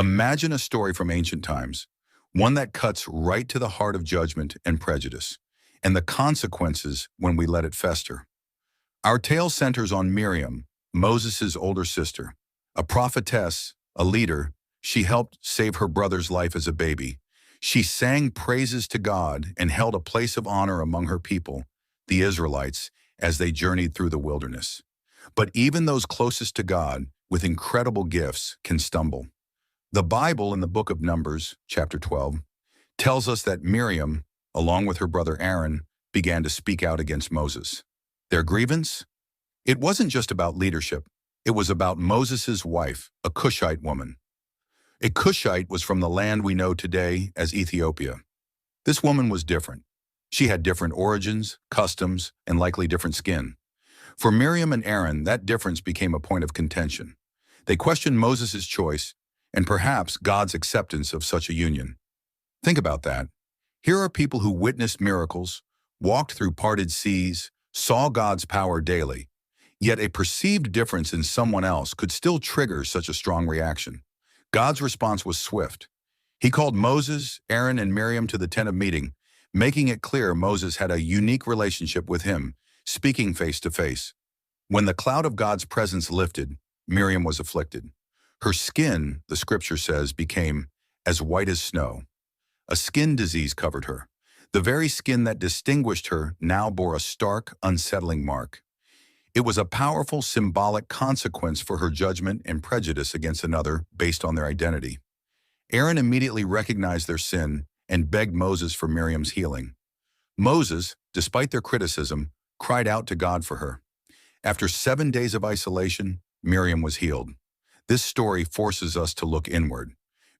Imagine a story from ancient times, one that cuts right to the heart of judgment and prejudice, and the consequences when we let it fester. Our tale centers on Miriam, Moses' older sister, a prophetess, a leader. She helped save her brother's life as a baby. She sang praises to God and held a place of honor among her people, the Israelites, as they journeyed through the wilderness. But even those closest to God, with incredible gifts, can stumble. The Bible in the book of Numbers, chapter 12, tells us that Miriam, along with her brother Aaron, began to speak out against Moses. Their grievance? It wasn't just about leadership. It was about Moses' wife, a Cushite woman. A Cushite was from the land we know today as Ethiopia. This woman was different. She had different origins, customs, and likely different skin. For Miriam and Aaron, that difference became a point of contention. They questioned Moses' choice and perhaps God's acceptance of such a union. Think about that. Here are people who witnessed miracles, walked through parted seas, saw God's power daily, yet a perceived difference in someone else could still trigger such a strong reaction. God's response was swift. He called Moses, Aaron, and Miriam to the tent of meeting, making it clear Moses had a unique relationship with him, speaking face to face. When the cloud of God's presence lifted, Miriam was afflicted. Her skin, the scripture says, became as white as snow. A skin disease covered her. The very skin that distinguished her now bore a stark, unsettling mark. It was a powerful symbolic consequence for her judgment and prejudice against another based on their identity. Aaron immediately recognized their sin and begged Moses for Miriam's healing. Moses, despite their criticism, cried out to God for her. After 7 days of isolation, Miriam was healed. This story forces us to look inward.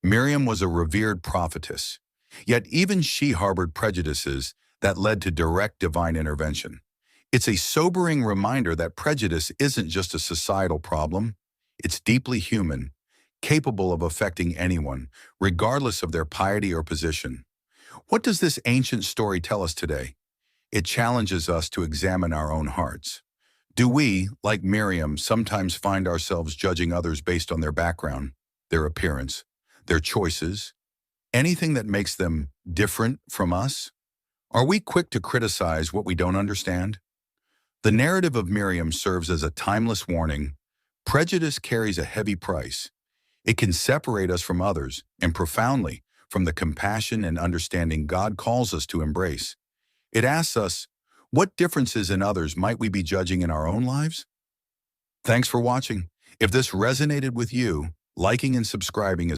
Miriam was a revered prophetess, yet even she harbored prejudices that led to direct divine intervention. It's a sobering reminder that prejudice isn't just a societal problem. It's deeply human, capable of affecting anyone, regardless of their piety or position. What does this ancient story tell us today? It challenges us to examine our own hearts. Do we, like Miriam, sometimes find ourselves judging others based on their background, their appearance, their choices, anything that makes them different from us? Are we quick to criticize what we don't understand? The narrative of Miriam serves as a timeless warning. Prejudice carries a heavy price. It can separate us from others and profoundly from the compassion and understanding God calls us to embrace. It asks us, what differences in others might we be judging in our own lives? Thanks for watching. If this resonated with you, liking and subscribing is